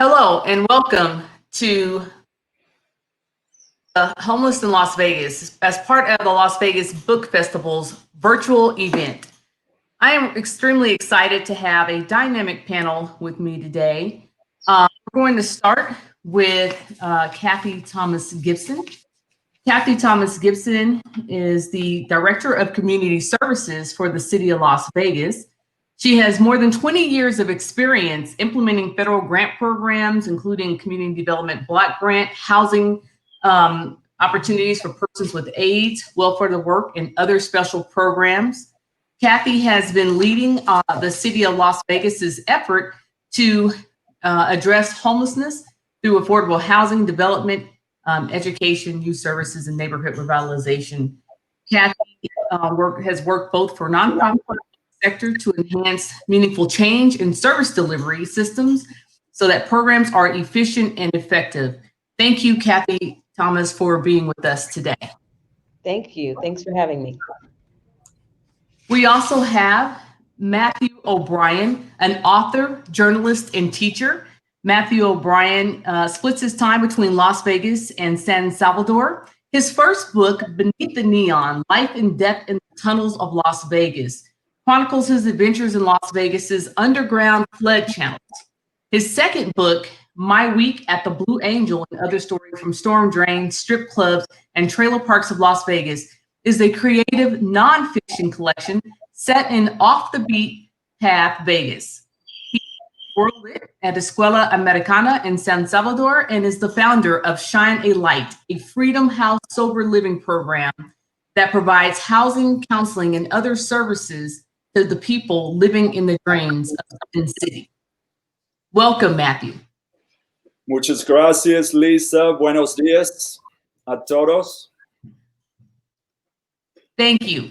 Hello and welcome to Homeless in Las Vegas as part of the Las Vegas Book Festival's virtual event. I am extremely excited to have a dynamic panel with me today. We're going to start with Kathi Thomas Gibson. Kathi Thomas Gibson is the Director of Community Services for the City of Las Vegas. She has more than 20 years of experience implementing federal grant programs, including Community Development Block Grant, housing opportunities for persons with AIDS, welfare to work, and other special programs. Kathi has been leading the City of Las Vegas's effort to address homelessness through affordable housing development, education, youth services, and neighborhood revitalization. Kathi has worked both for nonprofit sector to enhance meaningful change in service delivery systems so that programs are efficient and effective. Thank you, Kathi Thomas, for being with us today. Thank you. Thanks for having me. We also have Matthew O'Brien, an author, journalist, and teacher. Matthew O'Brien splits his time between Las Vegas and San Salvador. His first book, Beneath the Neon, Life and Death in the Tunnels of Las Vegas, chronicles his adventures in Las Vegas's underground flood channels. His second book, My Week at the Blue Angel and Other Stories from Storm Drains, Strip Clubs, and Trailer Parks of Las Vegas, is a creative nonfiction collection set in off-the-beat path Vegas. He world lit at Escuela Americana in San Salvador and is the founder of Shine a Light, a Freedom House sober living program that provides housing, counseling, and other services to the people living in the drains of the city. Welcome, Matthew. Muchas gracias, Lisa. Buenos días a todos. Thank you.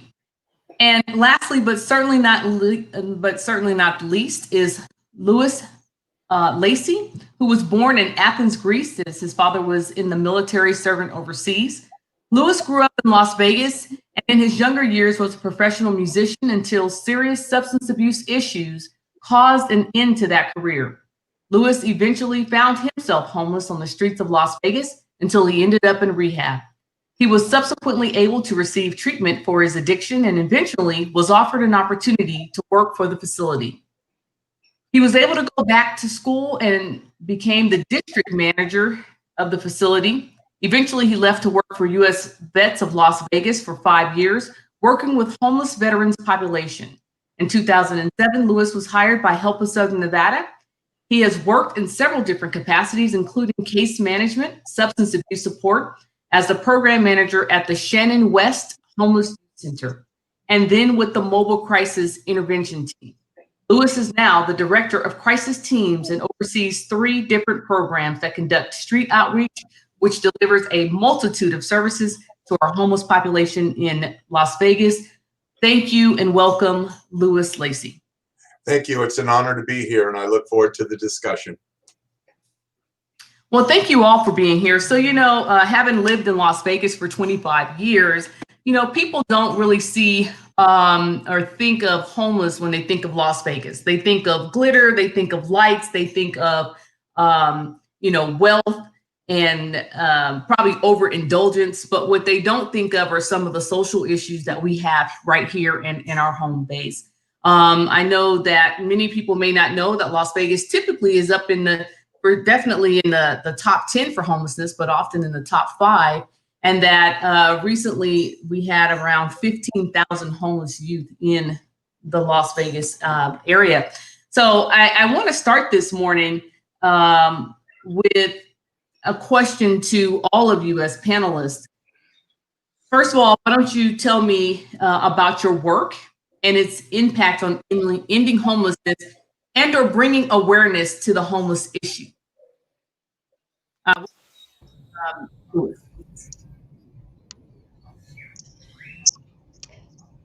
And lastly, but certainly not least, is Lacey, who was born in Athens, Greece, as his father was in the military serving overseas. Lewis grew up in Las Vegas and in his younger years was a professional musician until serious substance abuse issues caused an end to that career. Lewis eventually found himself homeless on the streets of Las Vegas until he ended up in rehab. He was subsequently able to receive treatment for his addiction and eventually was offered an opportunity to work for the facility. He was able to go back to school and became the district manager of the facility. Eventually, he left to work for U.S. Vets of Las Vegas for 5 years, working with homeless veterans population. In 2007, Lewis was hired by Help of Southern Nevada. He has worked in several different capacities, including case management, substance abuse support, as the program manager at the Shannon West Homeless Center, and then with the Mobile Crisis Intervention Team. Lewis is now the director of crisis teams and oversees 3 different programs that conduct street outreach, which delivers a multitude of services to our homeless population in Las Vegas. Thank you and welcome, Lewis Lacey. Thank you. It's an honor to be here and I look forward to the discussion. Well, thank you all for being here. So, having lived in Las Vegas for 25 years, people don't really see or think of homeless when they think of Las Vegas. They think of glitter, they think of lights, they think of, wealth and probably overindulgence. But what they don't think of are some of the social issues that we have right here in our home base. I know that many people may not know that Las Vegas typically is up we're definitely in the top 10 for homelessness, but often in the top 5. And that recently we had around 15,000 homeless youth in the Las Vegas area. So I want to start this morning with a question to all of you as panelists. First of all, why don't you tell me about your work and its impact on ending homelessness and or bringing awareness to the homeless issue?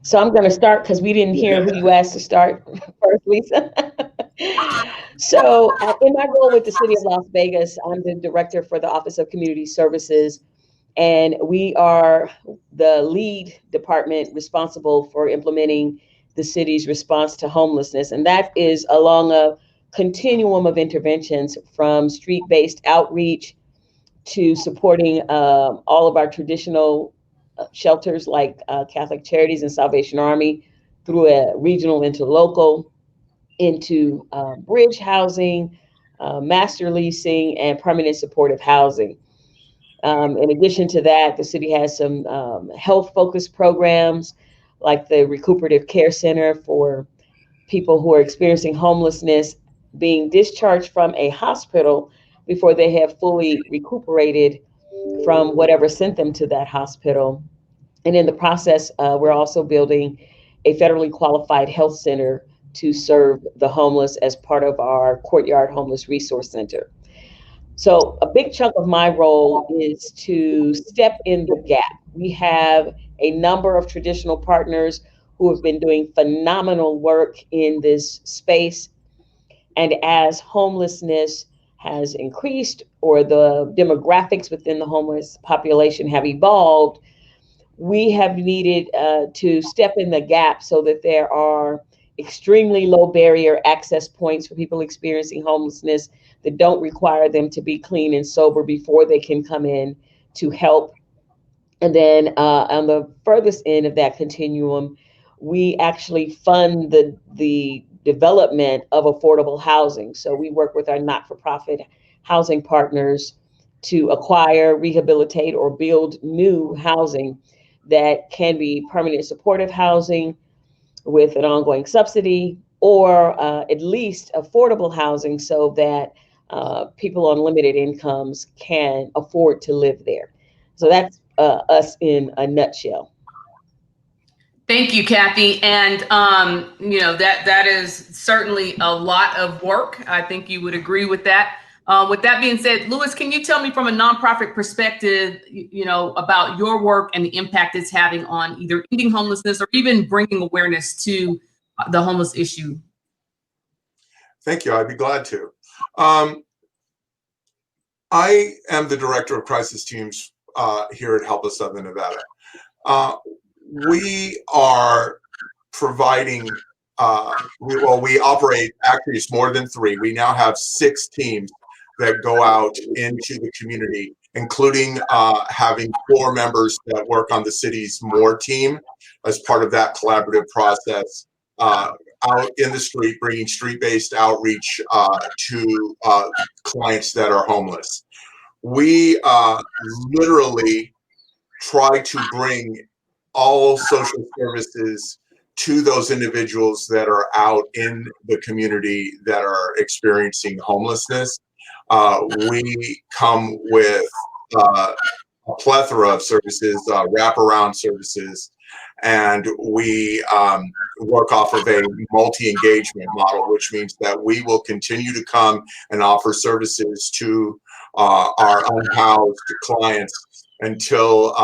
So I'm going to start because we didn't hear who you asked to start first, Lisa. So in my role with the City of Las Vegas, I'm the director for the Office of Community Services, and we are the lead department responsible for implementing the city's response to homelessness. And that is along a continuum of interventions, from street-based outreach to supporting all of our traditional shelters like Catholic Charities and Salvation Army, through a regional interlocal, into bridge housing, master leasing, and permanent supportive housing. In addition to that, the city has some health-focused programs like the Recuperative Care Center for people who are experiencing homelessness, being discharged from a hospital before they have fully recuperated from whatever sent them to that hospital. And in the process, we're also building a federally qualified health center to serve the homeless as part of our Courtyard Homeless Resource Center. So a big chunk of my role is to step in the gap. We have a number of traditional partners who have been doing phenomenal work in this space. And as homelessness has increased, or the demographics within the homeless population have evolved, we have needed to step in the gap so that there are extremely low barrier access points for people experiencing homelessness that don't require them to be clean and sober before they can come in to help. And then on the furthest end of that continuum, we actually fund the development of affordable housing. So we work with our not-for-profit housing partners to acquire, rehabilitate, or build new housing that can be permanent supportive housing with an ongoing subsidy, or at least affordable housing so that people on limited incomes can afford to live there. So that's us in a nutshell. Thank you, Kathi. And that is certainly a lot of work. I think you would agree with that. With that being said, Louis, can you tell me from a nonprofit perspective, about your work and the impact it's having on either ending homelessness or even bringing awareness to the homeless issue? Thank you. I'd be glad to. I am the director of crisis teams here at Help Us Southern Nevada. We are providing, we operate, actually it's more than 3. We now have 6 teams that go out into the community, including having 4 members that work on the city's MORE team as part of that collaborative process, out in the street, bringing street-based outreach to clients that are homeless. We literally try to bring all social services to those individuals that are out in the community that are experiencing homelessness. We come with a plethora of services, wraparound services, and we work off of a multi-engagement model, which means that we will continue to come and offer services to our unhoused clients until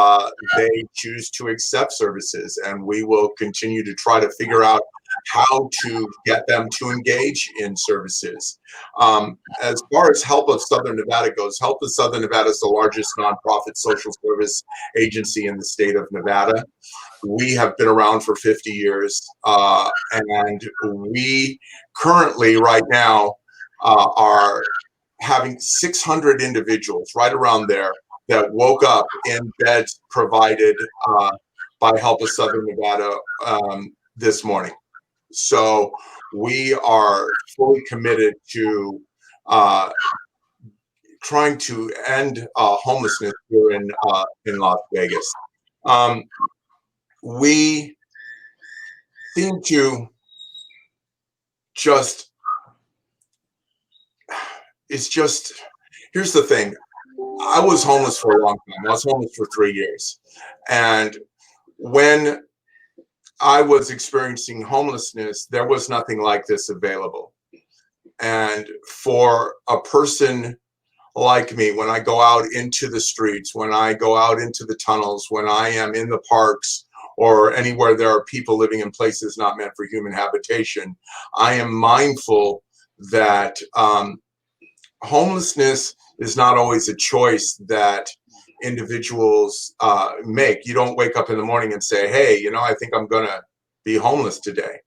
they choose to accept services, and we will continue to try to figure out how to get them to engage in services. As far as Help Us Southern Nevada goes, Help Us Southern Nevada is the largest nonprofit social service agency in the state of Nevada. We have been around for 50 years, and we currently, right now, are having 600 individuals right around there that woke up in beds provided by Help Us Southern Nevada this morning. So we are fully committed to trying to end homelessness here in Las Vegas. We seem to just, here's the thing. I was homeless for a long time. I was homeless for 3 years. And when I was experiencing homelessness, there was nothing like this available. And for a person like me, when I go out into the streets, when I go out into the tunnels, when I am in the parks or anywhere there are people living in places not meant for human habitation, I am mindful that homelessness is not always a choice that individuals make. You don't wake up in the morning and say, hey, I think I'm gonna be homeless today.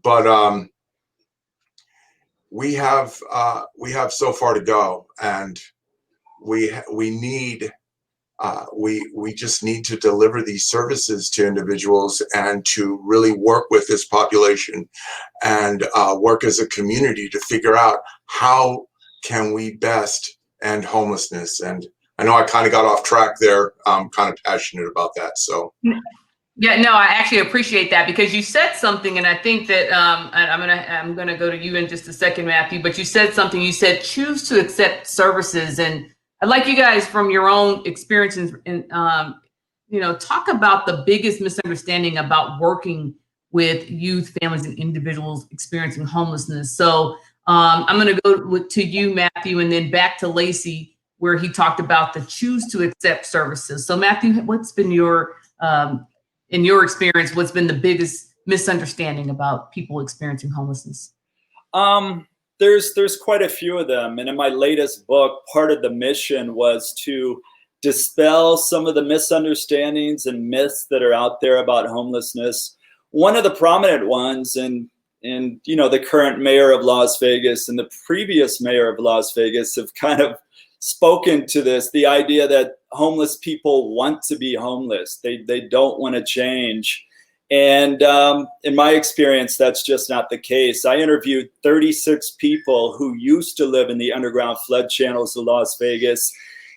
But we have so far to go, and we just need to deliver these services to individuals and to really work with this population and work as a community to figure out how can we best end homelessness. And I know I kind of got off track there. I'm kind of passionate about that. So. Yeah, no, I actually appreciate that, because you said something, and I think that I'm gonna go to you in just a second, Matthew. But you said something. You said choose to accept services, and I'd like you guys, from your own experiences, and talk about the biggest misunderstanding about working with youth, families, and individuals experiencing homelessness. So I'm gonna go to you, Matthew, and then back to Lacey, where he talked about the choose to accept services. So Matthew, what's been your in your experience, what's been the biggest misunderstanding about people experiencing homelessness? There's quite a few of them. And in my latest book, part of the mission was to dispel some of the misunderstandings and myths that are out there about homelessness. One of the prominent ones, and the current mayor of Las Vegas and the previous mayor of Las Vegas have kind of spoken to this, the idea that homeless people want to be homeless. They don't want to change. And in my experience, that's just not the case. I interviewed 36 people who used to live in the underground flood channels of Las Vegas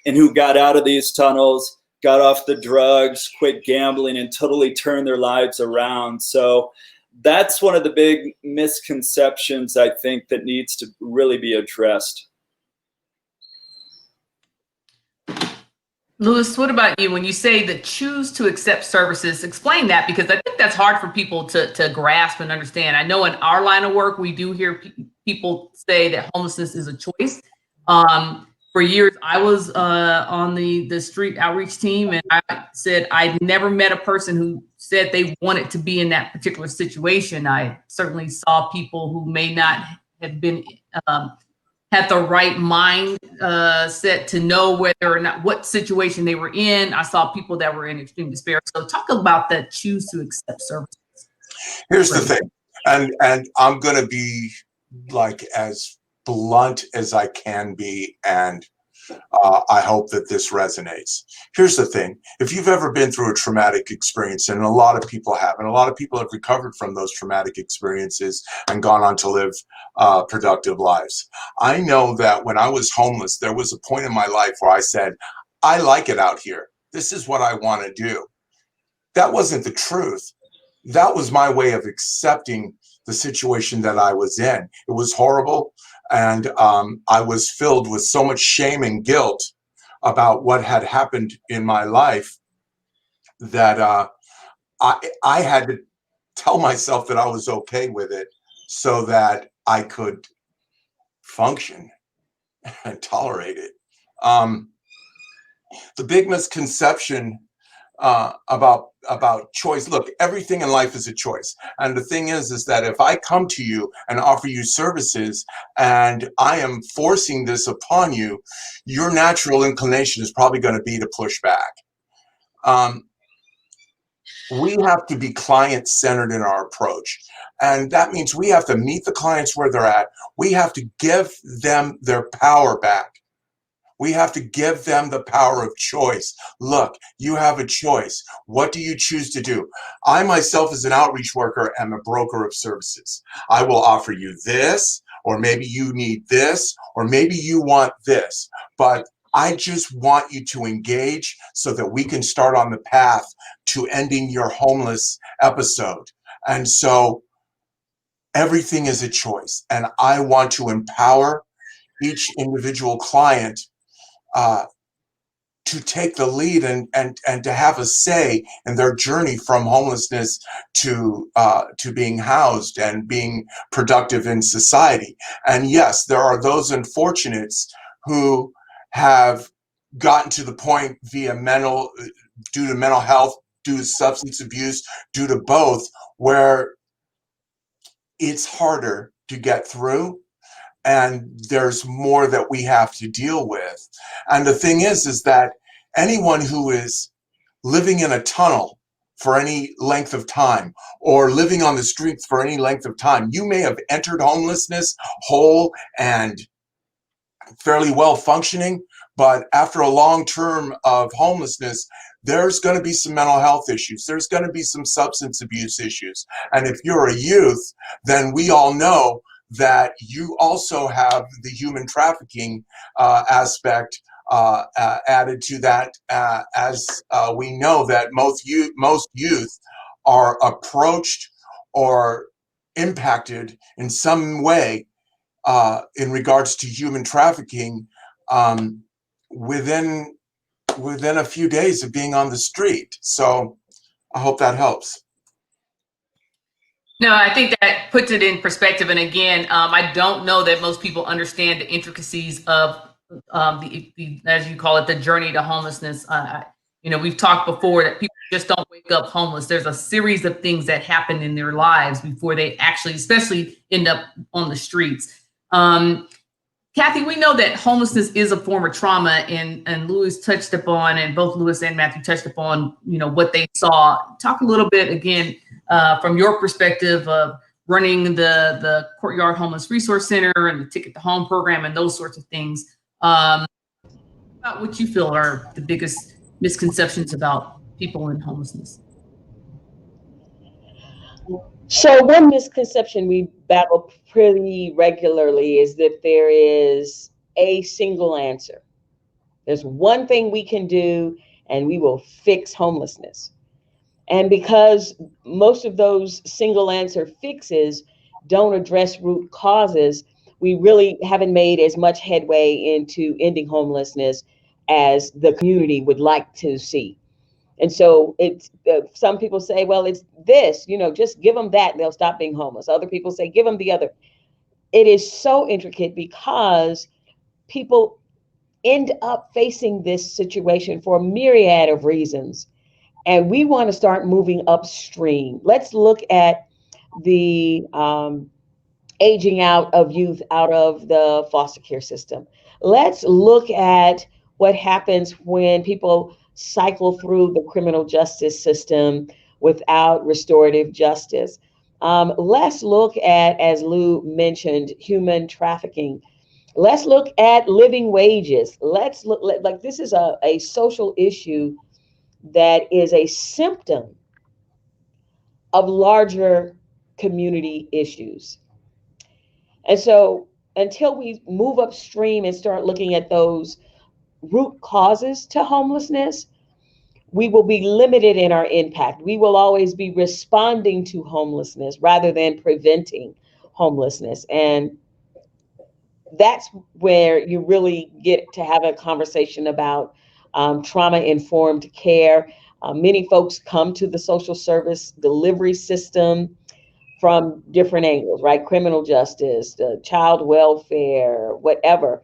and who got out of these tunnels, got off the drugs, quit gambling, and totally turned their lives around. So that's one of the big misconceptions, I think, that needs to really be addressed. Louis, what about you? When you say the choose to accept services, explain that, because I think that's hard for people to grasp and understand. I know in our line of work, we do hear people say that homelessness is a choice. For years, I was on the street outreach team, and I said I'd never met a person who said they wanted to be in that particular situation. I certainly saw people who may not have been had the right mind set to know whether or not what situation they were in. I saw people that were in extreme despair. So talk about that choose to accept services. Here's the thing, and I'm going to be like as blunt as I can be, and I hope that this resonates. Here's the thing. If you've ever been through a traumatic experience, and a lot of people have, and a lot of people have recovered from those traumatic experiences and gone on to live productive lives. I know that when I was homeless, there was a point in my life where I said, I like it out here. This is what I want to do. That wasn't the truth. That was my way of accepting the situation that I was in. It was horrible. And I was filled with so much shame and guilt about what had happened in my life that I had to tell myself that I was okay with it so that I could function and tolerate it. The big misconception about choice. Look, everything in life is a choice. And the thing is that if I come to you and offer you services and I am forcing this upon you, your natural inclination is probably going to be to push back. We have to be client-centered in our approach. And that means we have to meet the clients where they're at. We have to give them their power back. We have to give them the power of choice. Look, you have a choice. What do you choose to do? I myself, as an outreach worker, am a broker of services. I will offer you this, or maybe you need this, or maybe you want this. But I just want you to engage so that we can start on the path to ending your homeless episode. And so everything is a choice. And I want to empower each individual client to take the lead and to have a say in their journey from homelessness to being housed and being productive in society. And yes, there are those unfortunates who have gotten to the point due to mental health, due to substance abuse, due to both, where it's harder to get through. And there's more that we have to deal with. And the thing is that anyone who is living in a tunnel for any length of time, or living on the streets for any length of time. You may have entered homelessness whole and fairly well functioning, but after a long term of homelessness, there's going to be some mental health issues. There's going to be some substance abuse issues. And if you're a youth, then we all know that you also have the human trafficking aspect added to that, as we know that most youth are approached or impacted in some way in regards to human trafficking within a few days of being on the street. So I hope that helps. No, I think that puts it in perspective. And again, I don't know that most people understand the intricacies of the, as you call it, the journey to homelessness. We've talked before that people just don't wake up homeless. There's a series of things that happen in their lives before they actually, especially, end up on the streets. Kathi, we know that homelessness is a form of trauma, and Louis touched upon, and both Louis and Matthew touched upon, what they saw. Talk a little bit again from your perspective of running the Courtyard Homeless Resource Center and the Ticket to Home program and those sorts of things. About what you feel are the biggest misconceptions about people in homelessness. So one misconception we battle pretty regularly is that there is a single answer. There's one thing we can do and we will fix homelessness. And because most of those single answer fixes don't address root causes, we really haven't made as much headway into ending homelessness as the community would like to see. And so it's some people say, well, it's this, just give them that and they'll stop being homeless. Other people say, give them the other. It is so intricate because people end up facing this situation for a myriad of reasons. And we want to start moving upstream. Let's look at the aging out of youth out of the foster care system. Let's look at what happens when people cycle through the criminal justice system without restorative justice. Let's look at, as Lou mentioned, human trafficking. Let's look at living wages. Let's look like this is a social issue that is a symptom of larger community issues. And so until we move upstream and start looking at those root causes to homelessness, we will be limited in our impact. We will always be responding to homelessness rather than preventing homelessness. And that's where you really get to have a conversation about trauma-informed care. Many folks come to the social service delivery system from different angles, right? Criminal justice, child welfare, whatever.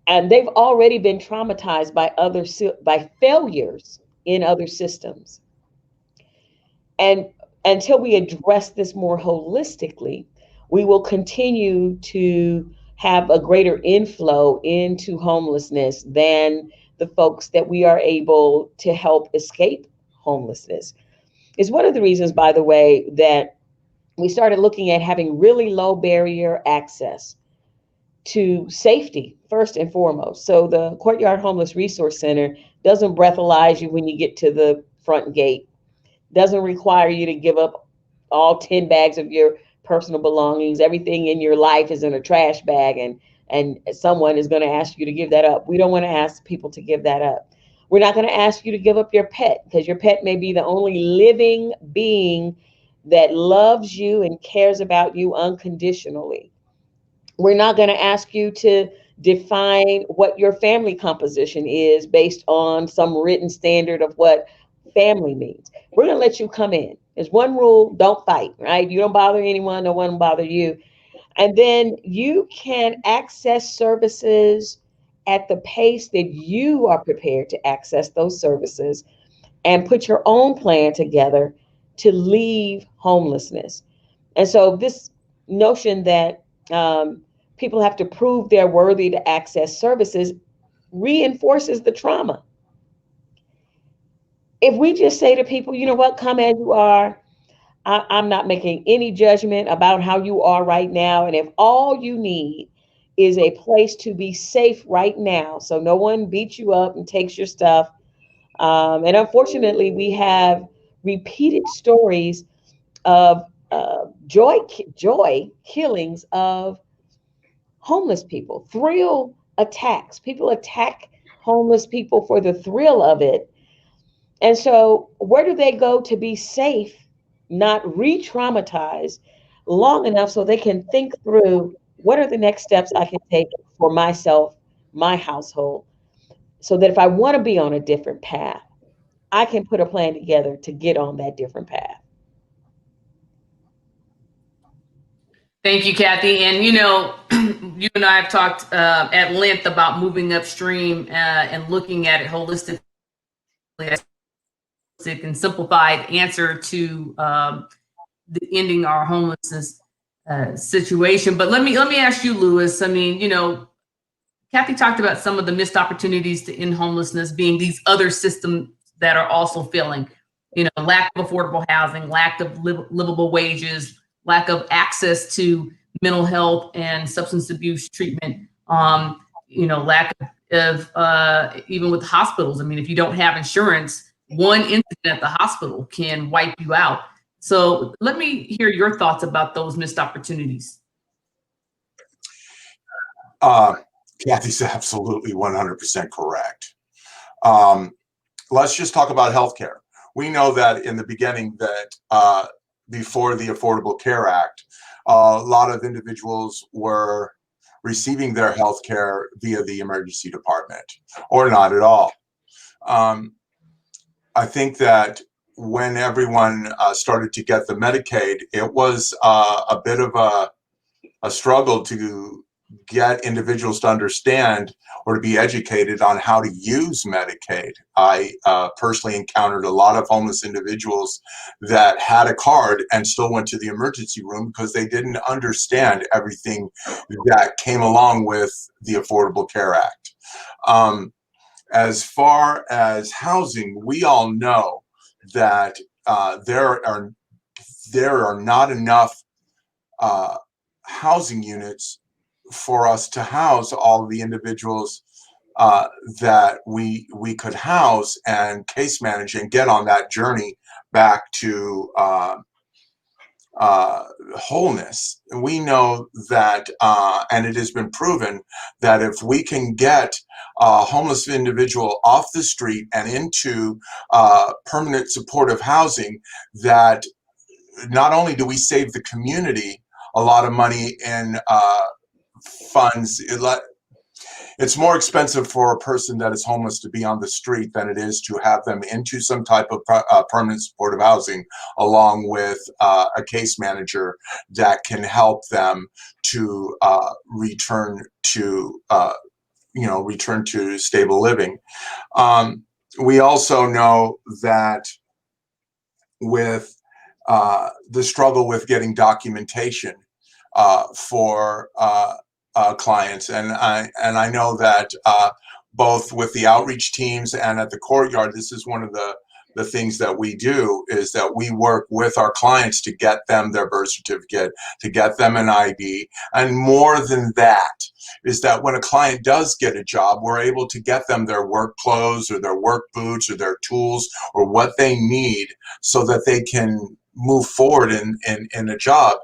And they've already been traumatized by failures in other systems. And until we address this more holistically, we will continue to have a greater inflow into homelessness than the folks that we are able to help escape homelessness. It's one of the reasons, by the way, that we started looking at having really low barrier access to safety, first and foremost. So the Courtyard Homeless Resource Center doesn't breathalyze you when you get to the front gate, doesn't require you to give up all 10 bags of your personal belongings. Everything in your life is in a trash bag, and someone is going to ask you to give that up. We don't want to ask people to give that up. We're not going to ask you to give up your pet, because your pet may be the only living being that loves you and cares about you unconditionally. We're not going to ask you to define what your family composition is based on some written standard of what family means. We're going to let you come in. There's one rule: don't fight, right? You don't bother anyone, no one will bother you. And then you can access services at the pace that you are prepared to access those services, and put your own plan together to leave homelessness. And so this notion that people have to prove they're worthy to access services reinforces the trauma. if we just say to people, you know what, come as you are, I'm not making any judgment about how you are right now. And if all you need is a place to be safe right now, so no one beats you up and takes your stuff. And unfortunately, we have repeated stories of joy killings of homeless people, thrill attacks. People attack homeless people for the thrill of it. And so, where do they go to be safe, not re traumatized long enough so they can think through what are the next steps I can take for myself, my household, so that if I want to be on a different path, I can put a plan together to get on that different path. Thank you, Kathi. And you and I have talked at length about moving upstream and looking at it holistically, and simplified answer to the ending our homelessness situation. But let me ask you, Lewis. I mean, Kathi talked about some of the missed opportunities to end homelessness being these other systems that are also failing. Lack of affordable housing, lack of livable wages, lack of access to mental health and substance abuse treatment. Lack of even with hospitals. I mean, if you don't have insurance, one incident at the hospital can wipe you out. So let me hear your thoughts about those missed opportunities. Kathy's absolutely 100% correct. Let's just talk about healthcare. We know that in the beginning that before the Affordable Care Act, a lot of individuals were receiving their healthcare via the emergency department or not at all. I think that when everyone started to get the Medicaid, it was a bit of a struggle to get individuals to understand or to be educated on how to use Medicaid. I personally encountered a lot of homeless individuals that had a card and still went to the emergency room because they didn't understand everything that came along with the Affordable Care Act. As far as housing, we all know that there are not enough housing units for us to house all the individuals that we could house and case manage and get on that journey back to wholeness. We know that, and it has been proven that if we can get a homeless individual off the street and into permanent supportive housing, that not only do we save the community a lot of money in funds. It's more expensive for a person that is homeless to be on the street than it is to have them into some type of permanent supportive housing, along with a case manager that can help them to return to stable living. We also know that with the struggle with getting documentation for clients, and I know that both with the outreach teams and at the courtyard, this is one of the things that we do, is that we work with our clients to get them their birth certificate, to get them an ID, and more than that is that when a client does get a job, we're able to get them their work clothes or their work boots or their tools or what they need so that they can move forward in a job.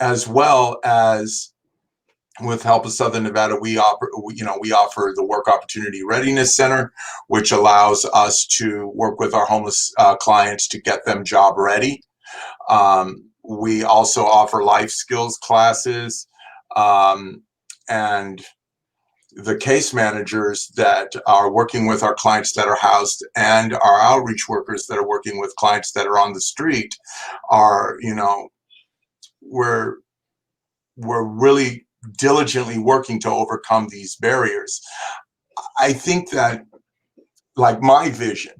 As well as with Help of Southern Nevada, we offer the Work Opportunity Readiness Center, which allows us to work with our homeless clients to get them job ready. We also offer life skills classes, and the case managers that are working with our clients that are housed and our outreach workers that are working with clients that are on the street are, we're really diligently working to overcome these barriers. I think that, like, my vision,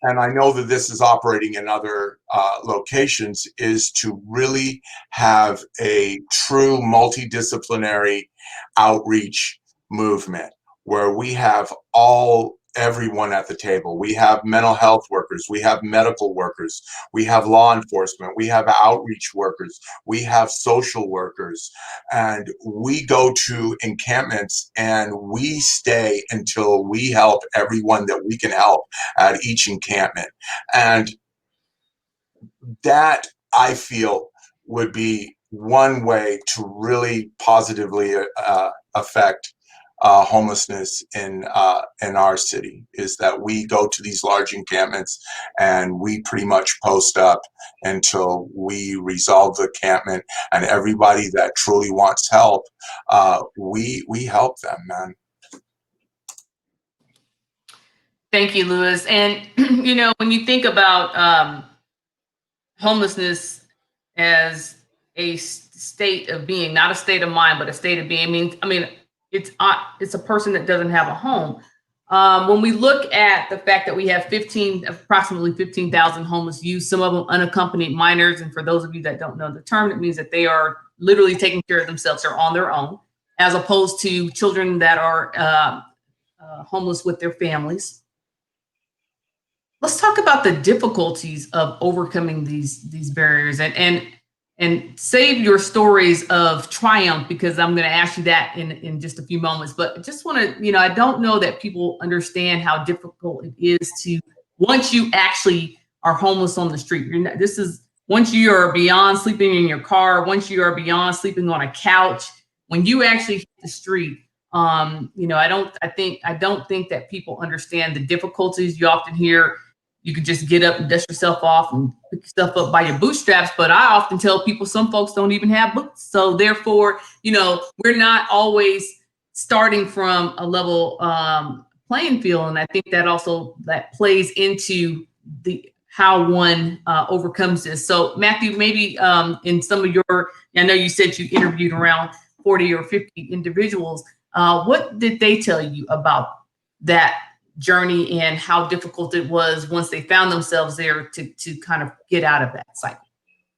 and I know that this is operating in other locations, is to really have a true multidisciplinary outreach movement where we have all everyone at the table. We have mental health workers, we have medical workers, we have law enforcement, we have outreach workers, we have social workers, and we go to encampments and we stay until we help everyone that we can help at each encampment. And that, I feel, would be one way to really positively affect homelessness in our city, is that we go to these large encampments and we pretty much post up until we resolve the encampment, and everybody that truly wants help, we help them, man. Thank you, Lewis. And when you think about homelessness as a state of being, not a state of mind, but a state of being, I mean, it's a person that doesn't have a home. When we look at the fact that we have approximately 15,000 homeless youth, some of them unaccompanied minors. And for those of you that don't know the term, it means that they are literally taking care of themselves. They're on their own, as opposed to children that are homeless with their families. Let's talk about the difficulties of overcoming these barriers, and save your stories of triumph, because I'm going to ask you that in just a few moments. But I just want to, I don't know that people understand how difficult it is to, once you actually are homeless on the street, once you are beyond sleeping in your car, once you are beyond sleeping on a couch, when you actually hit the street, I don't think that people understand the difficulties. You often hear you could just get up and dust yourself off and pick yourself up by your bootstraps. But I often tell people some folks don't even have boots. So therefore, we're not always starting from a level playing field. And I think that plays into how one overcomes this. So Matthew, maybe in some of I know you said you interviewed around 40 or 50 individuals. What did they tell you about that journey and how difficult it was once they found themselves there to kind of get out of that cycle?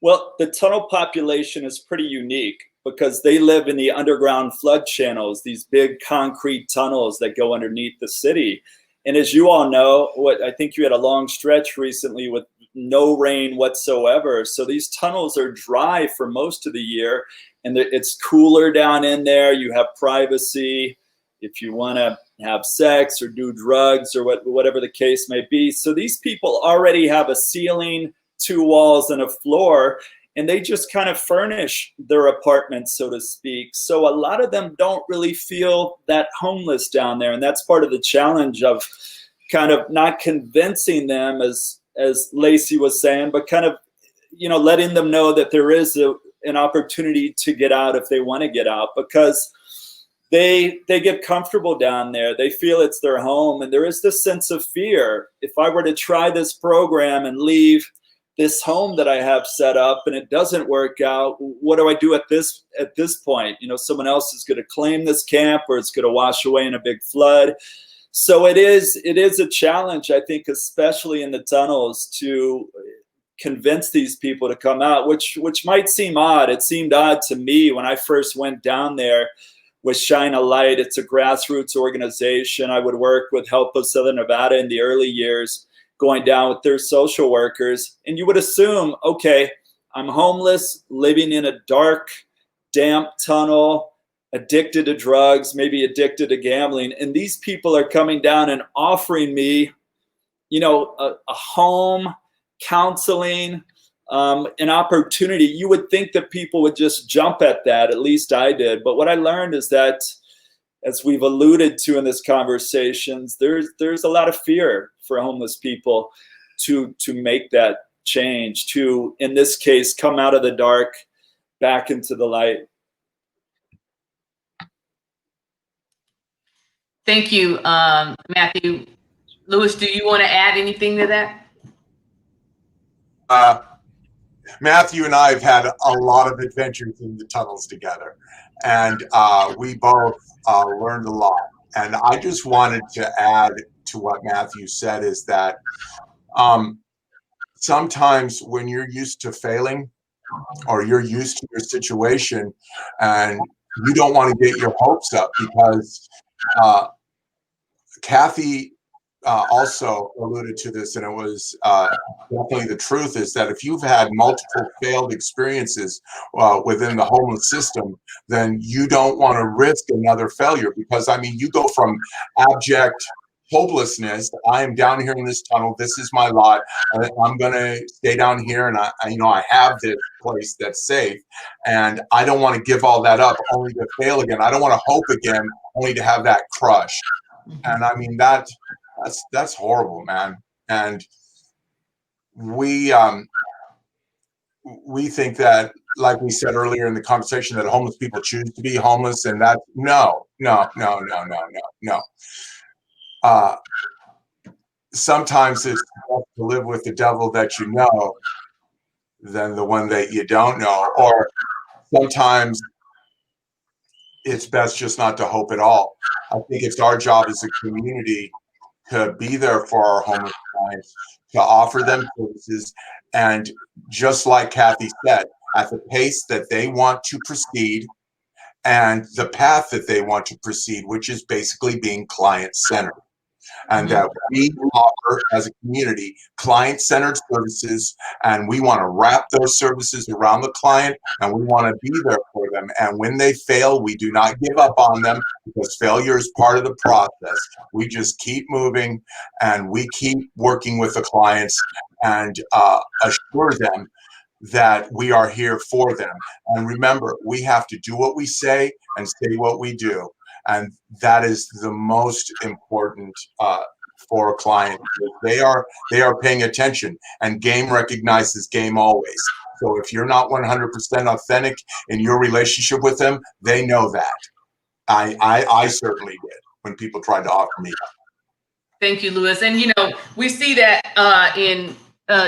Well, the tunnel population is pretty unique because they live in the underground flood channels, these big concrete tunnels that go underneath the city. And as you all know, I think you had a long stretch recently with no rain whatsoever. So these tunnels are dry for most of the year, and it's cooler down in there. You have privacy if you want to have sex or do drugs or whatever the case may be. So these people already have a ceiling, 2 walls, and a floor, and they just kind of furnish their apartments, so to speak. So a lot of them don't really feel that homeless down there. And that's part of the challenge of kind of not convincing them, as Lacey was saying, but kind of, letting them know that there is an opportunity to get out if they want to get out, because they get comfortable down there. They feel it's their home, and there is this sense of fear. If I were to try this program and leave this home that I have set up and it doesn't work out, what do I do at this point? Someone else is going to claim this camp, or it's going to wash away in a big flood. So it is a challenge, I think, especially in the tunnels, to convince these people to come out, which might seem odd. It seemed odd to me when I first went down there with Shine a Light. It's a grassroots organization. I would work with Help of Southern Nevada in the early years, going down with their social workers. And you would assume, okay, I'm homeless, living in a dark, damp tunnel, addicted to drugs, maybe addicted to gambling. And these people are coming down and offering me, a home, counseling, an opportunity. You would think that people would just jump at that. At least I did. But what I learned is that, as we've alluded to in this conversations, there's a lot of fear for homeless people to make that change, to, in this case, come out of the dark back into the light. Thank you, Matthew. Lewis, do you want to add anything to that? Matthew and I have had a lot of adventures in the tunnels together, and we both learned a lot. And I just wanted to add to what Matthew said, is that sometimes when you're used to failing, or you're used to your situation, and you don't want to get your hopes up, because Kathi also alluded to this, and it was definitely the truth, is that if you've had multiple failed experiences within the homeless system, then you don't want to risk another failure, because I mean, you go from abject hopelessness. I am down here in this tunnel. This is my lot. I'm going to stay down here, and I have this place that's safe, and I don't want to give all that up only to fail again. I don't want to hope again only to have that crush. And I mean, that's horrible, man. And we think that, like we said earlier in the conversation, that homeless people choose to be homeless, and that no. Sometimes it's best to live with the devil that you know than the one that you don't know, or sometimes it's best just not to hope at all. I think it's our job as a community to be there for our homeless clients, to offer them services, and just like Kathi said, at the pace that they want to proceed and the path that they want to proceed, which is basically being client-centered. And that we offer, as a community, client-centered services, and we want to wrap those services around the client, and we want to be there for them. And when they fail, we do not give up on them, because failure is part of the process. We just keep moving, and we keep working with the clients and assure them that we are here for them. And remember, we have to do what we say and say what we do. And that is the most important for a client. They are paying attention, and game recognizes game always. So if you're not 100% authentic in your relationship with them, they know that. I certainly did when people tried to offer me. Thank you, Lewis. And we see that in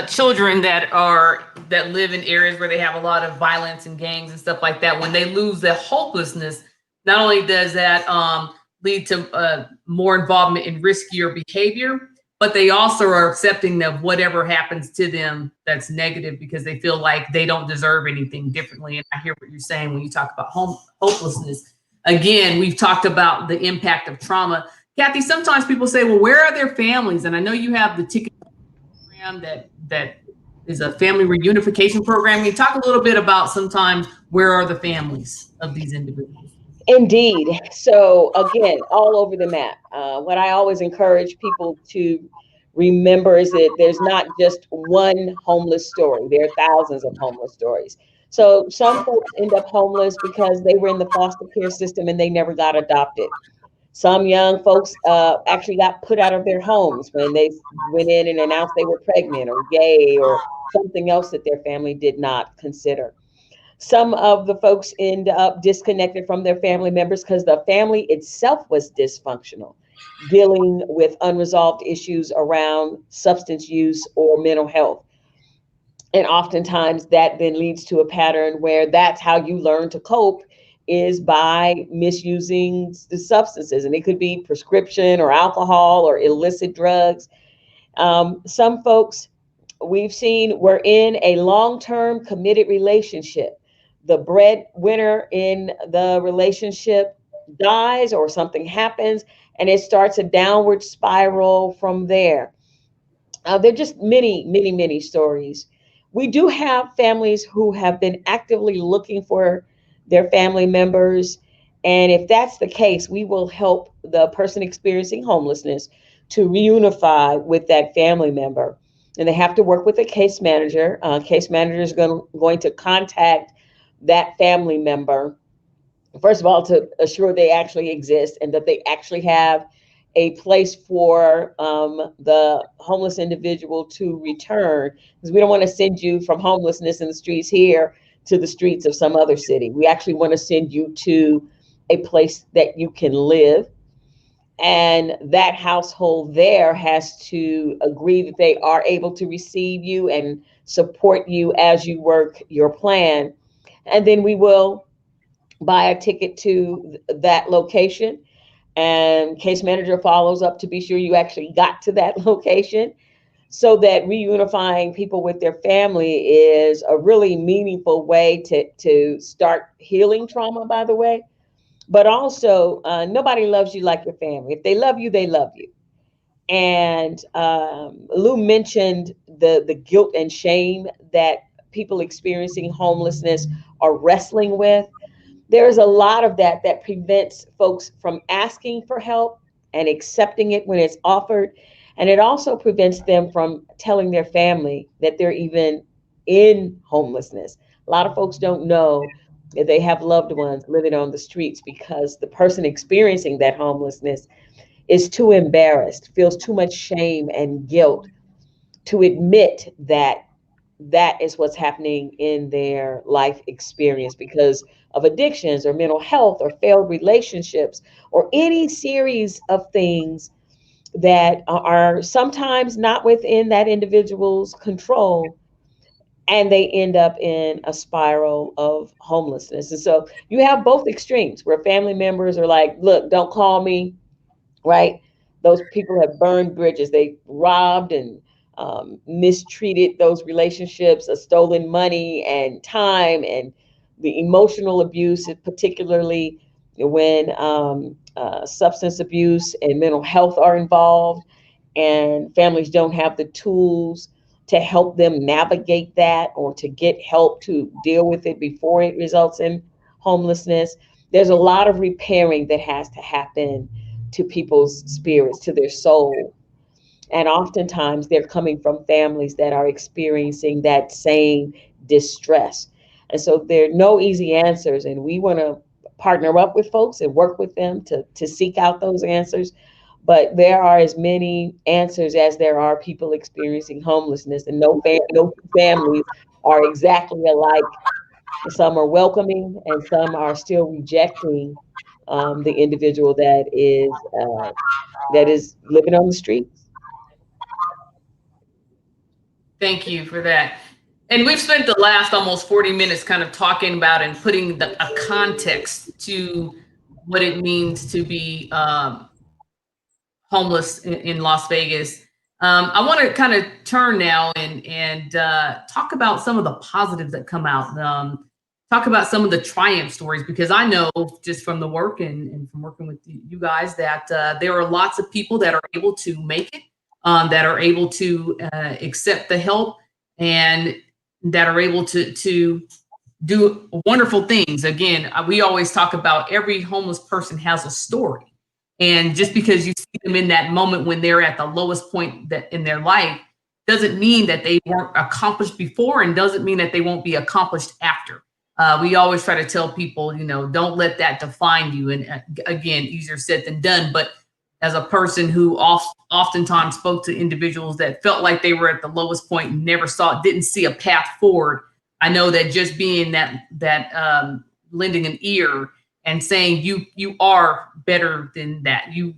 children that live in areas where they have a lot of violence and gangs and stuff like that. When they lose their hopelessness, not only does that lead to more involvement in riskier behavior, but they also are accepting of whatever happens to them that's negative, because they feel like they don't deserve anything differently. And I hear what you're saying when you talk about hopelessness. Again, we've talked about the impact of trauma. Kathi, sometimes people say, well, where are their families? And I know you have the ticket program that is a family reunification program. Can you talk a little bit about sometimes where are the families of these individuals? Indeed. So again, all over the map. What I always encourage people to remember is that there's not just one homeless story. There are thousands of homeless stories. So some folks end up homeless because they were in the foster care system and they never got adopted. Some young folks actually got put out of their homes when they went in and announced they were pregnant or gay or something else that their family did not consider. Some of the folks end up disconnected from their family members because the family itself was dysfunctional, dealing with unresolved issues around substance use or mental health. And oftentimes that then leads to a pattern where that's how you learn to cope, is by misusing the substances. And it could be prescription or alcohol or illicit drugs. Some folks we've seen were in a long-term committed relationship. The breadwinner in the relationship dies or something happens, and it starts a downward spiral from there. There are just many stories. We do have families who have been actively looking for their family members. And if that's the case, we will help the person experiencing homelessness to reunify with that family member. And they have to work with a case manager. Case manager is going to contact that family member, first of all, to assure they actually exist and that they actually have a place for the homeless individual to return, because we don't want to send you from homelessness in the streets here to the streets of some other city. We actually want to send you to a place that you can live. And that household there has to agree that they are able to receive you and support you as you work your plan. And then we will buy a ticket to that location, and case manager follows up to be sure you actually got to that location, so that reunifying people with their family is a really meaningful way to start healing trauma, by the way. But also, nobody loves you like your family. If they love you, they love you. And Lou mentioned the guilt and shame that people experiencing homelessness are wrestling with. There's a lot of that that prevents folks from asking for help and accepting it when it's offered. And it also prevents them from telling their family that they're even in homelessness. A lot of folks don't know that they have loved ones living on the streets because the person experiencing that homelessness is too embarrassed, feels too much shame and guilt to admit that that is what's happening in their life experience because of addictions or mental health or failed relationships or any series of things that are sometimes not within that individual's control, and they end up in a spiral of homelessness. And so you have both extremes where family members are like, look, don't call me, right? Those people have burned bridges. They robbed and mistreated those relationships, stolen money and time, and the emotional abuse, particularly when substance abuse and mental health are involved, and families don't have the tools to help them navigate that or to get help to deal with it before it results in homelessness. There's a lot of repairing that has to happen to people's spirits, to their soul. And oftentimes they're coming from families that are experiencing that same distress. And so there are no easy answers. And we want to partner up with folks and work with them to seek out those answers. But there are as many answers as there are people experiencing homelessness, and no families are exactly alike. Some are welcoming, and some are still rejecting the individual that is living on the streets. Thank you for that. And we've spent the last almost 40 minutes kind of talking about and putting a context to what it means to be homeless in Las Vegas. I want to kind of turn now and talk about some of the positives that come out. Talk about some of the triumph stories, because I know just from the work and from working with you guys that there are lots of people that are able to make it, that are able to accept the help, and that are able to do wonderful things. Again, we always talk about every homeless person has a story. And just because you see them in that moment when they're at the lowest point that in their life doesn't mean that they weren't accomplished before, and doesn't mean that they won't be accomplished after. We always try to tell people, don't let that define you. And again, easier said than done. But as a person who oftentimes spoke to individuals that felt like they were at the lowest point and didn't see a path forward, I know that just being that lending an ear and saying you are better than that. You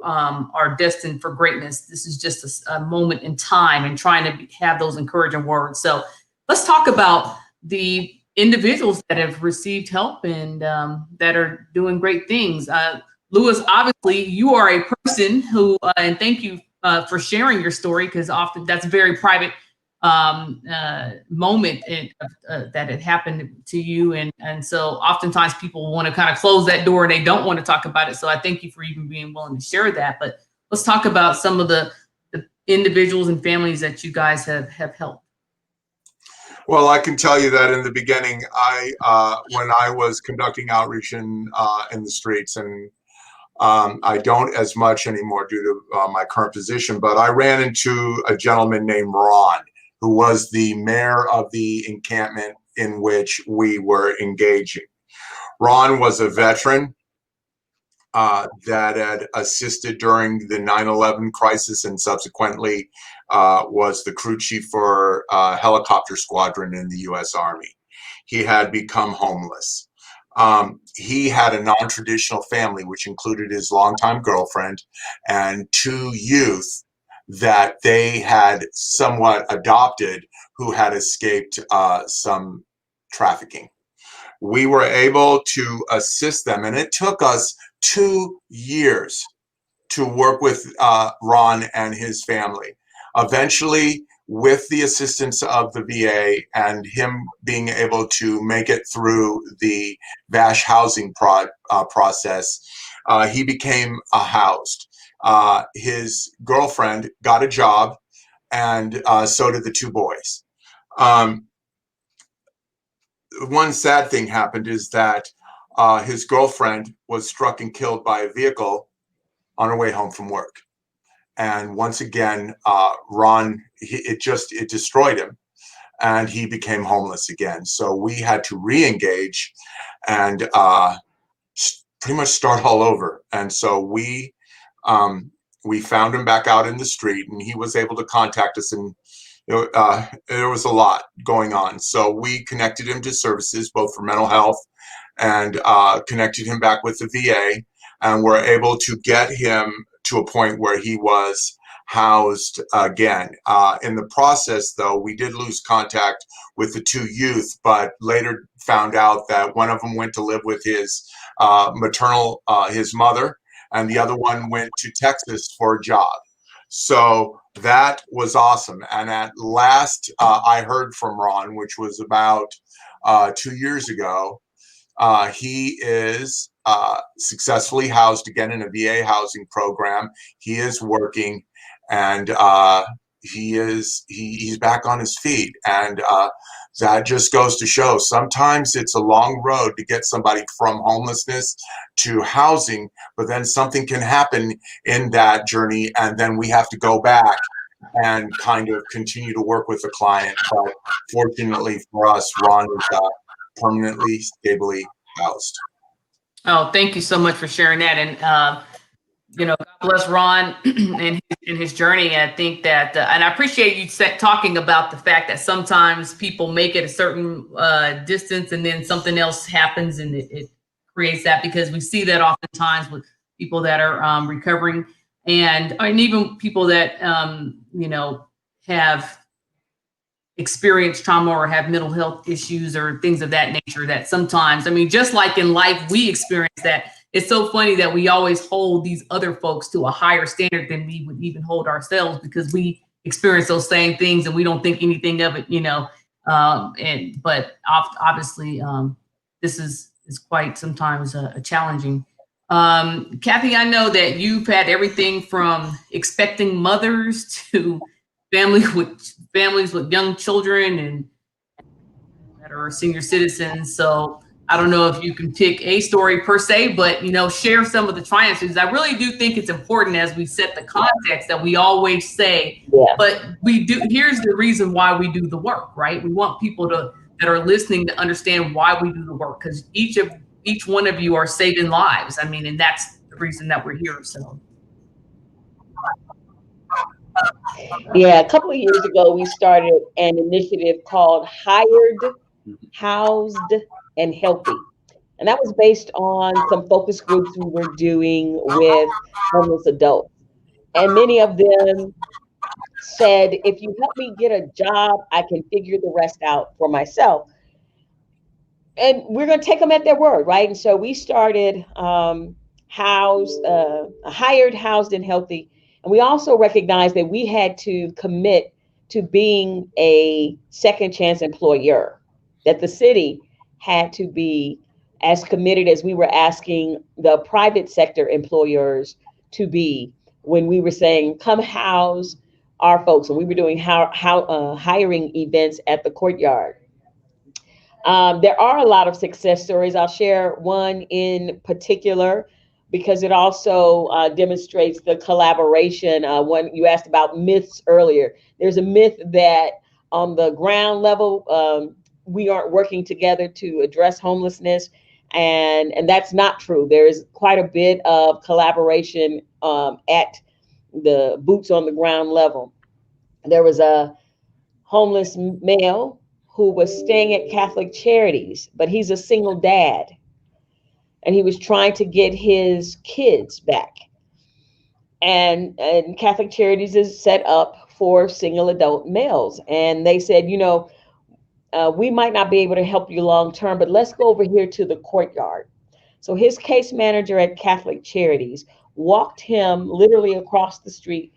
are destined for greatness. This is just a moment in time, and trying to have those encouraging words. So let's talk about the individuals that have received help and that are doing great things. Lewis, obviously you are a person who, and thank you for sharing your story, because often that's a very private moment that had happened to you, and so oftentimes people want to kind of close that door and they don't want to talk about it. So I thank you for even being willing to share that. But let's talk about some of the individuals and families that you guys have helped. Well, I can tell you that in the beginning, when I was conducting outreach in the streets, and I don't as much anymore due to my current position, but I ran into a gentleman named Ron, who was the mayor of the encampment in which we were engaging. Ron was a veteran that had assisted during the 9/11 crisis, and subsequently was the crew chief for a helicopter squadron in the U.S. Army. He had become homeless. He had a non-traditional family, which included his longtime girlfriend and 2 youth that they had somewhat adopted, who had escaped some trafficking. We were able to assist them, and it took us 2 years to work with Ron and his family. Eventually, with the assistance of the VA and him being able to make it through the VASH housing process, he became housed. his girlfriend got a job, and so did the two boys. One sad thing happened is that his girlfriend was struck and killed by a vehicle on her way home from work. And once again, Ron, it destroyed him, and he became homeless again. So we had to re-engage and pretty much start all over. And so we found him back out in the street, and he was able to contact us, and there was a lot going on. So we connected him to services, both for mental health, and connected him back with the VA, and were able to get him to a point where he was housed again. In the process, though, we did lose contact with the two youth, but later found out that one of them went to live with his his mother, and the other one went to Texas for a job. So that was awesome. And at last, I heard from Ron, which was about 2 years ago. He is successfully housed again in a VA housing program. He is working, and he's back on his feet. And that just goes to show sometimes it's a long road to get somebody from homelessness to housing, but then something can happen in that journey, and then we have to go back and kind of continue to work with the client. But fortunately for us, Ron is permanently, stably housed. Oh, thank you so much for sharing that. And, God bless Ron and his journey. I think that, and I appreciate you talking about the fact that sometimes people make it a certain distance, and then something else happens, and it creates that, because we see that oftentimes with people that are recovering, and even people that, have experience trauma or have mental health issues or things of that nature, that sometimes, just like in life, we experience that. It's so funny that we always hold these other folks to a higher standard than we would even hold ourselves, because we experience those same things and we don't think anything of it, but obviously this is quite sometimes a challenging. Kathi, I know that you've had everything from expecting mothers to families with young children and that are senior citizens. So I don't know if you can pick a story per se, but share some of the triumphs. I really do think it's important, as we set the context, that we always say, but we do. Here's the reason why we do the work, right? We want people that are listening to understand why we do the work, because each one of you are saving lives. And that's the reason that we're here. So. Yeah, a couple of years ago, we started an initiative called Hired, Housed, and Healthy. And that was based on some focus groups we were doing with homeless adults. And many of them said, if you help me get a job, I can figure the rest out for myself. And we're going to take them at their word, right? And so we started Hired, Housed, and Healthy. And we also recognized that we had to commit to being a second chance employer, that the city had to be as committed as we were asking the private sector employers to be when we were saying, come house our folks. And we were doing hiring events at the courtyard. There are a lot of success stories. I'll share one in particular, because it also demonstrates the collaboration. When you asked about myths earlier, there's a myth that on the ground level, we aren't working together to address homelessness. And that's not true. There is quite a bit of collaboration at the boots on the ground level. There was a homeless male who was staying at Catholic Charities, but he's a single dad. And he was trying to get his kids back. And Catholic Charities is set up for single adult males. And they said, we might not be able to help you long term, but let's go over here to the courtyard. So his case manager at Catholic Charities walked him literally across the street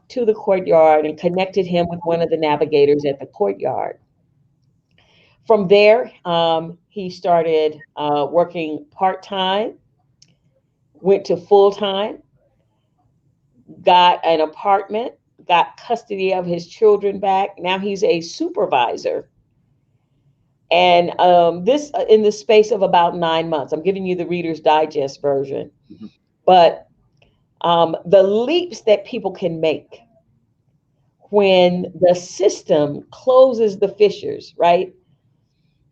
to the courtyard and connected him with one of the navigators at the courtyard. From there, he started working part-time, went to full-time, got an apartment, got custody of his children back. Now he's a supervisor. And this in the space of about 9 months. I'm giving you the Reader's Digest version. Mm-hmm. But the leaps that people can make when the system closes the fissures, right?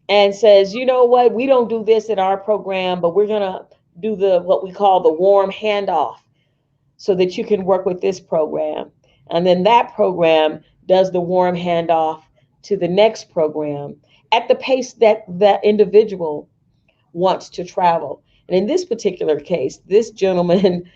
And says, you know what, we don't do this in our program, but we're gonna do what we call the warm handoff so that you can work with this program. And then that program does the warm handoff to the next program at the pace that that individual wants to travel. And in this particular case, this gentleman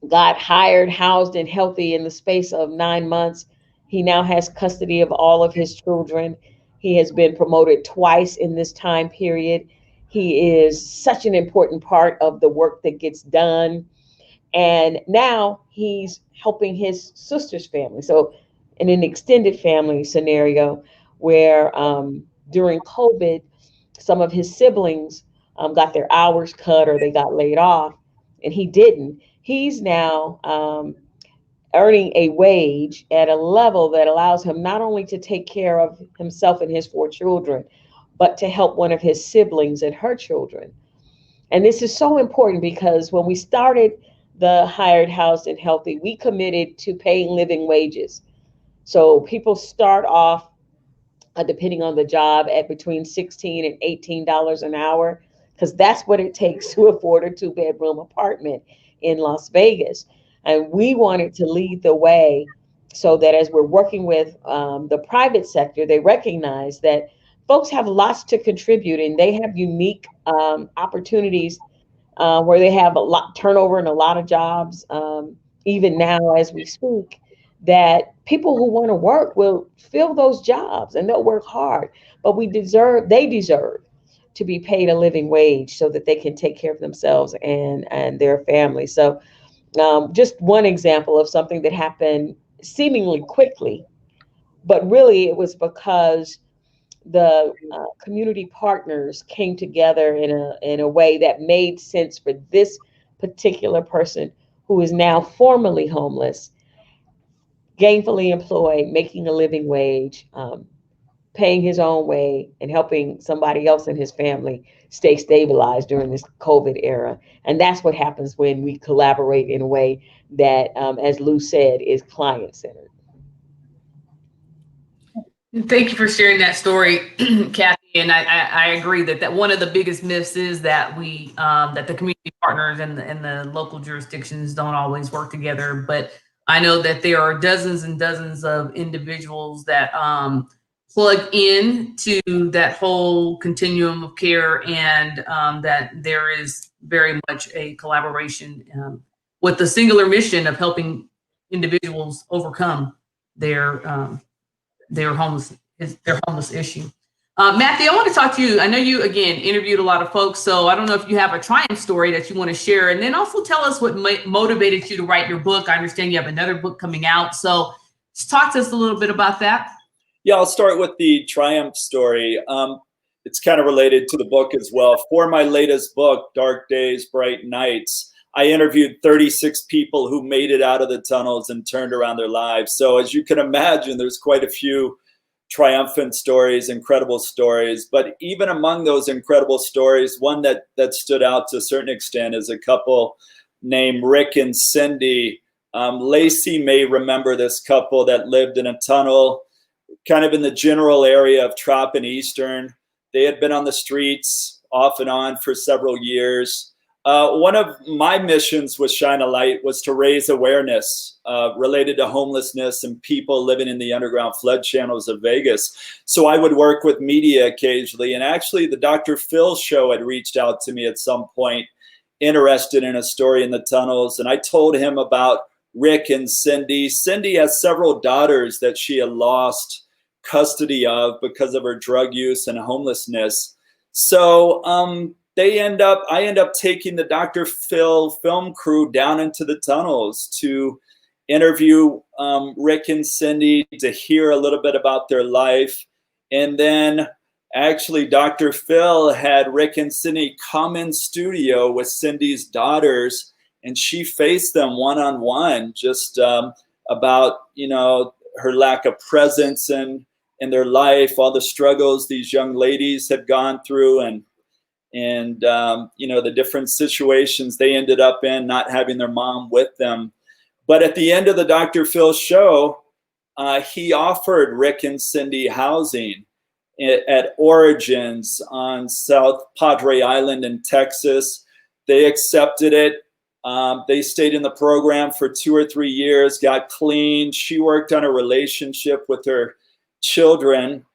got hired, housed, and healthy in the space of 9 months. He now has custody of all of his children. He has been promoted twice in this time period. He is such an important part of the work that gets done. And now he's helping his sister's family. So in an extended family scenario where during COVID, some of his siblings got their hours cut or they got laid off, and he didn't. He's now earning a wage at a level that allows him not only to take care of himself and his 4 children, but to help one of his siblings and her children. And this is so important because when we started the Hired, Housed, and Healthy, we committed to paying living wages. So people start off, depending on the job, at between $16 and $18 an hour, because that's what it takes to afford a 2-bedroom apartment in Las Vegas. And we wanted to lead the way so that as we're working with the private sector, they recognize that folks have lots to contribute and they have unique opportunities where they have a lot turnover and a lot of jobs, even now as we speak, that people who want to work will fill those jobs and they'll work hard. But they deserve to be paid a living wage so that they can take care of themselves and their families. So just one example of something that happened seemingly quickly, but really it was because the community partners came together in a way that made sense for this particular person who is now formerly homeless, gainfully employed, making a living wage, paying his own way, and helping somebody else in his family stay stabilized during this COVID era. And that's what happens when we collaborate in a way that, as Lou said, is client-centered. Thank you for sharing that story, Kathi. And I agree that one of the biggest myths is that that the community partners and the local jurisdictions don't always work together. But I know that there are dozens and dozens of individuals that plug in to that whole continuum of care, and that there is very much a collaboration with the singular mission of helping individuals overcome their homeless issue. Matthew, I want to talk to you. I know you, again, interviewed a lot of folks, so I don't know if you have a triumph story that you want to share, and then also tell us what motivated you to write your book. I understand you have another book coming out, so just talk to us a little bit about that. Yeah, I'll start with the triumph story. It's kind of related to the book as well. For my latest book, Dark Days, Bright Nights, I interviewed 36 people who made it out of the tunnels and turned around their lives. So as you can imagine, there's quite a few triumphant stories, incredible stories. But even among those incredible stories, one that stood out to a certain extent is a couple named Rick and Cindy. Lacey may remember this couple that lived in a tunnel kind of in the general area of Trop and Eastern. They had been on the streets off and on for several years. One of my missions with Shine a Light was to raise awareness related to homelessness and people living in the underground flood channels of Vegas. So I would work with media occasionally. And actually, the Dr. Phil show had reached out to me at some point, interested in a story in the tunnels. And I told him about Rick and Cindy. Cindy has several daughters that she had lost custody of because of her drug use and homelessness. So I end up taking the Dr. Phil film crew down into the tunnels to interview Rick and Cindy, to hear a little bit about their life. And then actually Dr. Phil had Rick and Cindy come in studio with Cindy's daughters and she faced them one-on-one, just about, her lack of presence in their life, all the struggles these young ladies had gone through, and the different situations they ended up in, not having their mom with them. But at the end of the Dr. Phil show, he offered Rick and Cindy housing at Origins on South Padre Island in Texas. They accepted it. They stayed in the program for 2 or 3 years, got clean. She worked on a relationship with her children,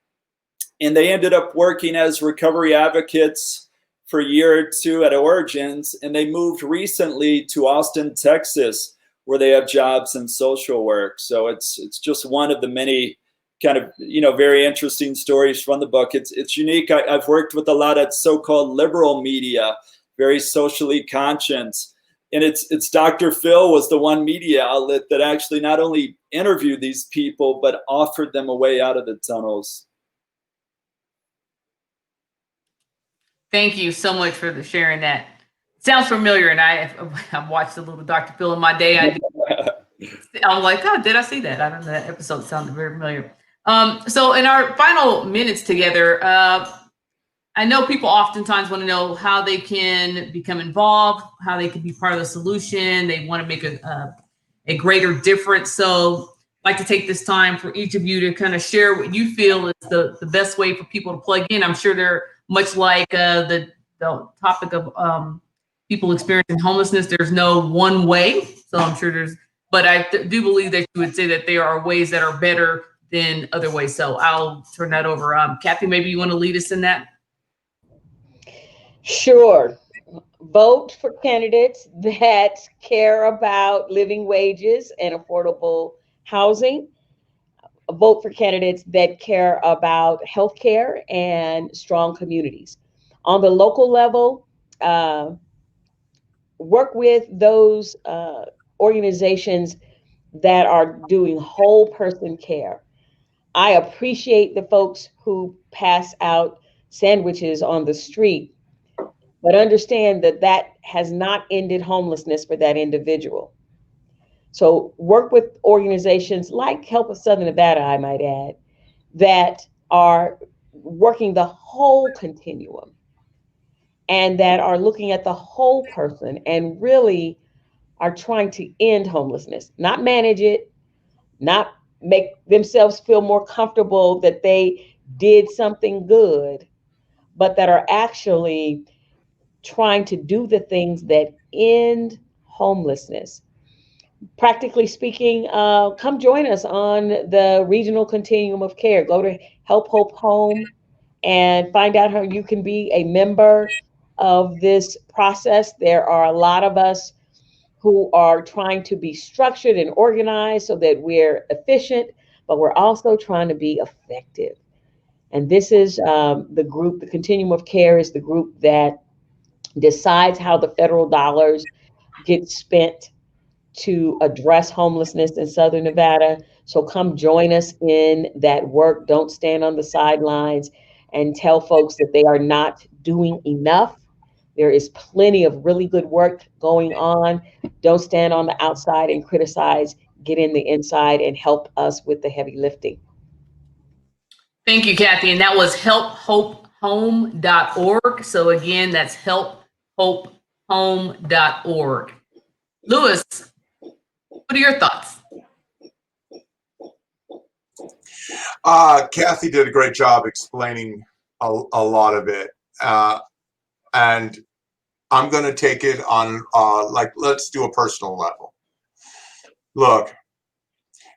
and they ended up working as recovery advocates for a year or two at Origins, and they moved recently to Austin, Texas, where they have jobs in social work. So it's just one of the many kind of, very interesting stories from the book. It's unique. I've worked with a lot of so-called liberal media, very socially conscious. And it's Dr. Phil was the one media outlet that actually not only interviewed these people, but offered them a way out of the tunnels. Thank you so much for sharing that. Sounds familiar, and I've watched a little Dr. Phil in my day. I'm like, oh, did I see that? I don't know. That episode sounded very familiar. So in our final minutes together, I know people oftentimes want to know how they can become involved, how they can be part of the solution. They want to make a greater difference. So I'd like to take this time for each of you to kind of share what you feel is the best way for people to plug in. I'm sure they're much like the topic of people experiencing homelessness. There's no one way. So I'm sure but I do believe that you would say that there are ways that are better than other ways. So I'll turn that over. Kathi, maybe you want to lead us in that? Sure. Vote for candidates that care about living wages and affordable housing. Vote for candidates that care about healthcare and strong communities. On the local level, work with those organizations that are doing whole person care. I appreciate the folks who pass out sandwiches on the street, but understand that has not ended homelessness for that individual. So work with organizations like Help of Southern Nevada, I might add, that are working the whole continuum and that are looking at the whole person and really are trying to end homelessness, not manage it, not make themselves feel more comfortable that they did something good, but that are actually trying to do the things that end homelessness. Practically speaking, come join us on the regional continuum of care. Go to Help Hope Home and find out how you can be a member of this process. There are a lot of us who are trying to be structured and organized so that we're efficient, but we're also trying to be effective. And this is the group, the Continuum of Care is the group that decides how the federal dollars get spent to address homelessness in Southern Nevada. So come join us in that work. Don't stand on the sidelines and tell folks that they are not doing enough. There is plenty of really good work going on. Don't stand on the outside and criticize. Get in the inside and help us with the heavy lifting. Thank you, Kathi. And that was helphopehome.org. So again, that's helphopehome.org. Louis, what are your thoughts? Kathi did a great job explaining a lot of it. And I'm going to take it on, let's do a personal level. Look,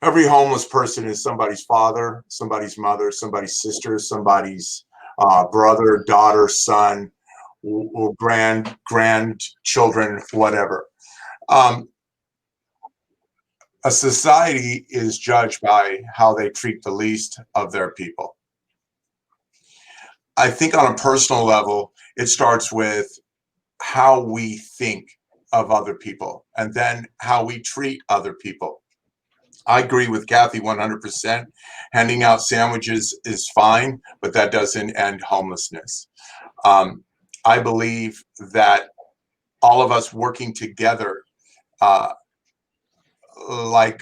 every homeless person is somebody's father, somebody's mother, somebody's sister, somebody's brother, daughter, son, or grandchildren, whatever. A society is judged by how they treat the least of their people. I think on a personal level, it starts with how we think of other people and then how we treat other people. I agree with Kathi 100%. Handing out sandwiches is fine, but that doesn't end homelessness. I believe that all of us working together uh, like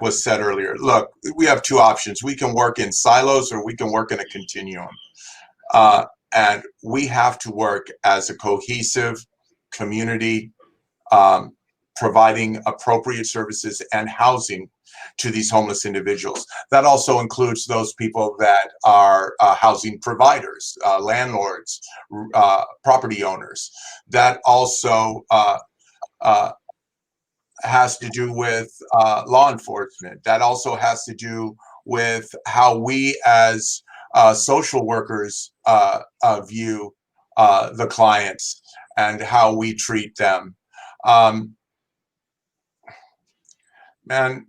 was said earlier, look, we have two options. We can work in silos or we can work in a continuum. And we have to work as a cohesive community, providing appropriate services and housing to these homeless individuals. That also includes those people that are housing providers, landlords, property owners. That also has to do with law enforcement. That also has to do with how we as social workers view the clients and how we treat them. Man,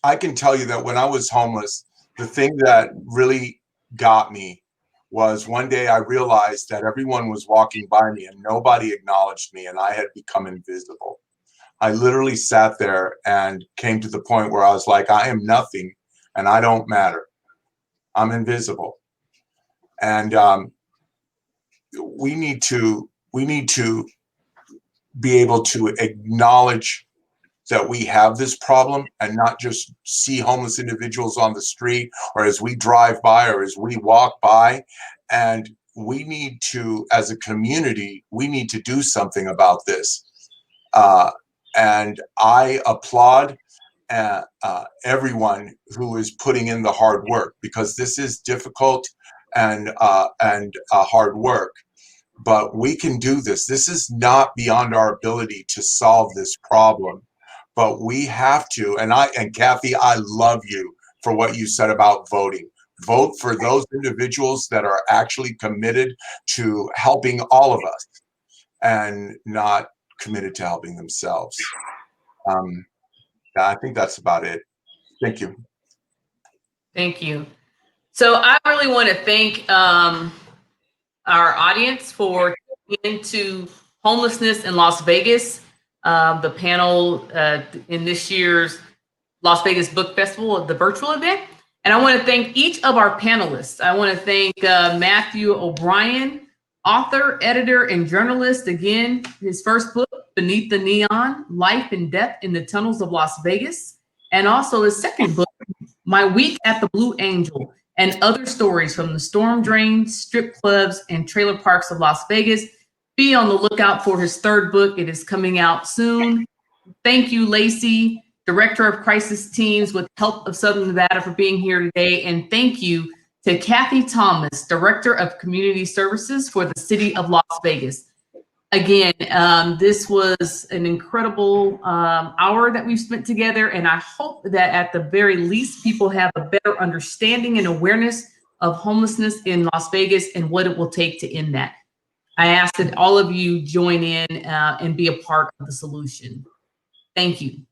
I can tell you that when I was homeless, the thing that really got me was one day I realized that everyone was walking by me and nobody acknowledged me, and I had become invisible. I literally sat there and came to the point where I was like, I am nothing and I don't matter. I'm invisible. And we need to be able to acknowledge that we have this problem and not just see homeless individuals on the street or as we drive by or as we walk by. And we need to, as a community, we need to do something about this. And I applaud everyone who is putting in the hard work, because this is difficult and hard work. But we can do this. This is not beyond our ability to solve this problem. But we have to, and Kathi, I love you for what you said about voting. Vote for those individuals that are actually committed to helping all of us and not committed to helping themselves. I think that's about it. Thank you. Thank you. So I really want to thank our audience for tuning into homelessness in Las Vegas. The panel in this year's Las Vegas Book Festival, the virtual event. And I want to thank each of our panelists. I want to thank Matthew O'Brien, author, editor, and journalist. Again, his first book, Beneath the Neon, Life and Death in the Tunnels of Las Vegas. And also his second book, My Week at the Blue Angel, and Other Stories from the Storm Drains, Strip Clubs, and Trailer Parks of Las Vegas. Be on the lookout for his third book. It is coming out soon. Thank you, Lacey, Director of Crisis Teams with Help of Southern Nevada, for being here today. And thank you to Kathi Thomas, Director of Community Services for the City of Las Vegas. Again, this was an incredible hour that we've spent together, and I hope that at the very least, people have a better understanding and awareness of homelessness in Las Vegas and what it will take to end that. I ask that all of you join in and be a part of the solution. Thank you.